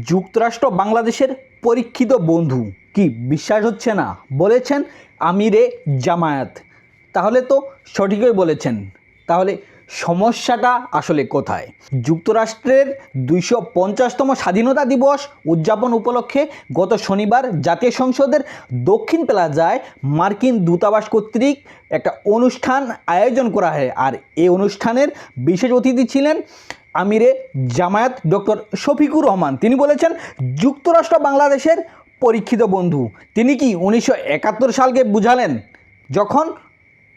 যুক্তরাষ্ট্র বাংলাদেশের পরীক্ষিত বন্ধু। কি বিশ্বাস হচ্ছে না? বলেছেন আমিরে জামায়াত। তাহলে তো সঠিকই বলেছেন। তাহলে সমস্যাটা আসলে কোথায়? যুক্তরাষ্ট্রের 250তম স্বাধীনতা দিবস উদযাপন উপলক্ষে গত শনিবার জাতীয় সংসদের দক্ষিণ প্লাজায় মার্কিন দূতাবাস কর্তৃক একটা অনুষ্ঠান আয়োজন করা হয়। আর এই অনুষ্ঠানের বিশেষ অতিথি ছিলেন আমিরে জামায়াত ডক্টর শফিকুর রহমান। তিনি বলেছেন যুক্তরাষ্ট্র বাংলাদেশের পরীক্ষিত বন্ধু। তিনি কি 1971 সালকে বুঝালেন, যখন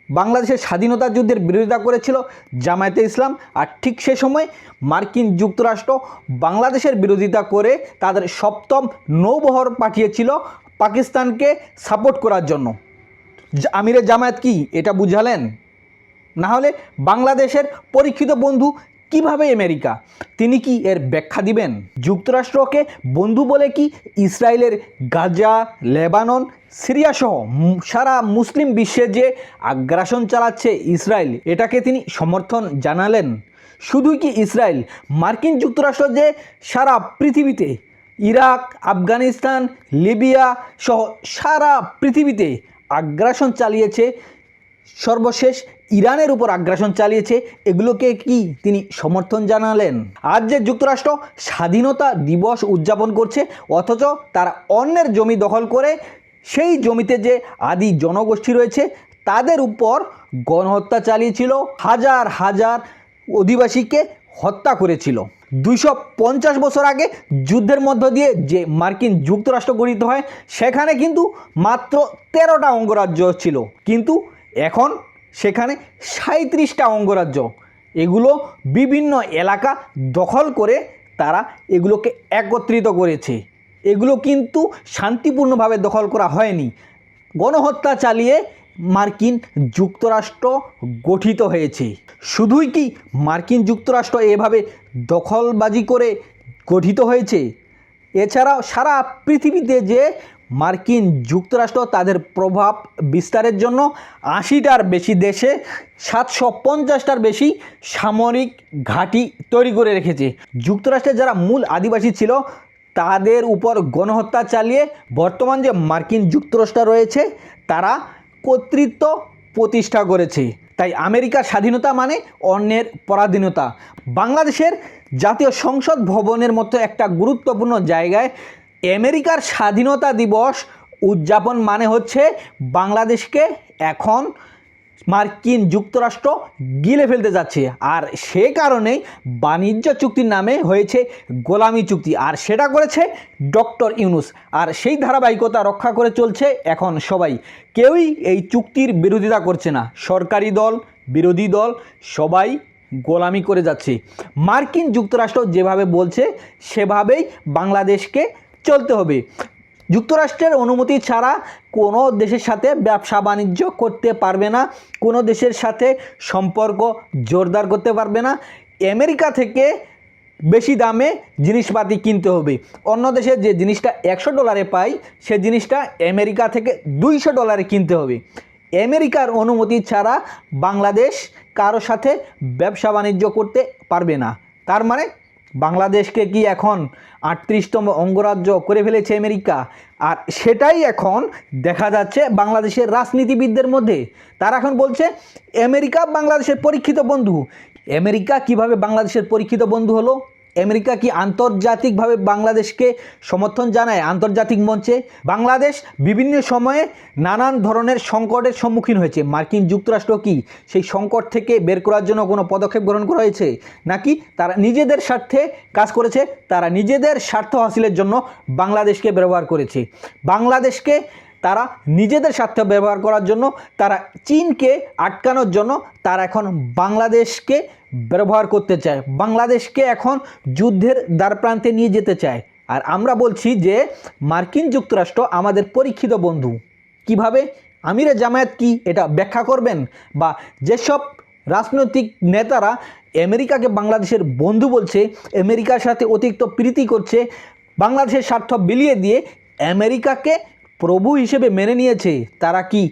বাংলাদেশের স্বাধীনতা যুদ্ধের বিরোধিতা করেছিল জামায়াতে ইসলাম, আর ঠিক সে সময় মার্কিন যুক্তরাষ্ট্র বাংলাদেশের বিরোধিতা করে তাদের 7ম নৌবহর পাঠিয়েছিল পাকিস্তানকে সাপোর্ট করার জন্য। আমিরে জামায়াত কি এটা বুঝালেন? না হলে বাংলাদেশের পরীক্ষিত বন্ধু কিভাবে আমেরিকা? তিনি কি এর ব্যাখ্যা দিবেন? যুক্তরাষ্ট্রকে বন্ধু বলে কি ইসরায়েলের গাজা, লেবানন, সিরিয়া সহ সারা মুসলিম বিশ্বে যে আগ্রাসন চালাচ্ছে ইসরায়েল, এটাকে তিনি সমর্থন জানালেন? শুধুই কি ইসরায়েল, মার্কিন যুক্তরাষ্ট্র যে সারা পৃথিবীতে ইরাক, আফগানিস্তান, লিবিয়া সহ সারা পৃথিবীতে আগ্রাসন চালিয়েছে, সর্বশেষ ইরানের উপর আগ্রাসন চালিয়েছে, এগুলোকে কি তিনি সমর্থন জানালেন? আজ যে যুক্তরাষ্ট্র স্বাধীনতা দিবস উদযাপন করছে, অথচ তারা অন্যের জমি দখল করে সেই জমিতে যে আদি জনগোষ্ঠী রয়েছে তাদের উপর গণহত্যা চালিয়েছিল, হাজার হাজার অধিবাসীকে হত্যা করেছিল। 250 বছর আগে যুদ্ধের মধ্য দিয়ে যে মার্কিন যুক্তরাষ্ট্র গঠিত হয়, সেখানে কিন্তু মাত্র 13টা অঙ্গরাজ্য ছিল, কিন্তু এখন সেখানে 37টা অঙ্গরাজ্য। এগুলো বিভিন্ন এলাকা দখল করে তারা এগুলোকে একত্রিত করেছে। এগুলো কিন্তু শান্তিপূর্ণভাবে দখল করা হয়নি, গণহত্যা চালিয়ে মার্কিন যুক্তরাষ্ট্র গঠিত হয়েছে। শুধুই কি মার্কিন যুক্তরাষ্ট্র এভাবে দখলবাজি করে গঠিত হয়েছে? এছাড়াও সারা পৃথিবীতে যে মার্কিন যুক্তরাষ্ট্র তাদের প্রভাব বিস্তারের জন্য 80টার বেশি দেশে 750টার বেশি সামরিক ঘাঁটি তৈরি করে রেখেছে। যুক্তরাষ্ট্রের যারা মূল আদিবাসী ছিল তাদের উপর গণহত্যা চালিয়ে বর্তমান যে মার্কিন যুক্তরাষ্ট্র রয়েছে তারা কর্তৃত্ব প্রতিষ্ঠা করেছে। তাই আমেরিকার স্বাধীনতা মানে অন্যের পরাধীনতা। বাংলাদেশের জাতীয় সংসদ ভবনের মতো একটা গুরুত্বপূর্ণ জায়গায় আমেরিকার স্বাধীনতা দিবস উদযাপন মানে হচ্ছে বাংলাদেশকে এখন মার্কিন যুক্তরাষ্ট্র গিলে ফেলতে যাচ্ছে। আর সে কারণেই বাণিজ্য চুক্তির নামে হয়েছে গোলামি চুক্তি, আর সেটা করেছে ডক্টর ইউনূস। আর সেই ধারাবাহিকতা রক্ষা করে চলছে এখন সবাই। কেউই এই চুক্তির বিরোধিতা করছে না, সরকারি দল, বিরোধী দল সবাই গোলামি করে যাচ্ছে। মার্কিন যুক্তরাষ্ট্র যেভাবে বলছে সেভাবেই বাংলাদেশকে চলতে হবে। যুক্তরাষ্ট্রের অনুমতি ছাড়া কোনো দেশের সাথে ব্যবসা বাণিজ্য করতে পারবে না, কোনো দেশের সাথে সম্পর্ক জোরদার করতে পারবে না। আমেরিকা থেকে বেশি দামে জিনিসপাতি কিনতে হবে। অন্য দেশে যে জিনিসটা $100 পাই, সে জিনিসটা আমেরিকা থেকে $200 কিনতে হবে। আমেরিকার অনুমতি ছাড়া বাংলাদেশ কারো সাথে ব্যবসা বাণিজ্য করতে পারবে না। তার মানে বাংলাদেশকে কি এখন 38তম অঙ্গরাজ্য করে ফেলেছে আমেরিকা? আর সেটাই এখন দেখা যাচ্ছে বাংলাদেশের রাজনীতিবিদদের মধ্যে। তারা এখন বলছে আমেরিকা বাংলাদেশের পরীক্ষিত বন্ধু। আমেরিকা কিভাবে বাংলাদেশের পরীক্ষিত বন্ধু হলো? আমেরিকা কি আন্তর্জাতিকভাবে বাংলাদেশকে সমর্থন জানায়? আন্তর্জাতিক মঞ্চে বাংলাদেশ বিভিন্ন সময়ে নানান ধরনের সংকটের সম্মুখীন হয়েছে। মার্কিন যুক্তরাষ্ট্র কি সেই সংকট থেকে বের করার জন্য কোনো পদক্ষেপ গ্রহণ করা হয়েছে? নাকি তারা নিজেদের স্বার্থে কাজ করেছে? তারা নিজেদের স্বার্থ হাসিলের জন্য বাংলাদেশকে ব্যবহার করেছে। বাংলাদেশকে তারা নিজেদের স্বার্থ ব্যবহার করার জন্য, তারা চীনকে আটকানোর জন্য তারা এখন বাংলাদেশকে ব্যবহার করতে চায়, বাংলাদেশকে এখন যুদ্ধের দ্বারপ্রান্তে নিয়ে যেতে চায়। আর আমরা বলছি যে মার্কিন যুক্তরাষ্ট্র আমাদের পরীক্ষিত বন্ধু। কিভাবে? আমিরে জামায়াত কি এটা ব্যাখ্যা করবেন? বা যেসব রাজনৈতিক নেতারা আমেরিকাকে বাংলাদেশের বন্ধু বলছে, আমেরিকার সাথে অতিরিক্ত প্রীতি করছে, বাংলাদেশের স্বার্থ বিলিয়ে দিয়ে আমেরিকাকে প্রভু হিসেবে মেনে নিয়েছে, তারা কি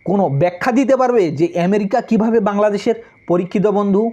কোনো ব্যাখ্যা দিতে পারবে যে আমেরিকা কিভাবে বাংলাদেশের পরীক্ষিত বন্ধু?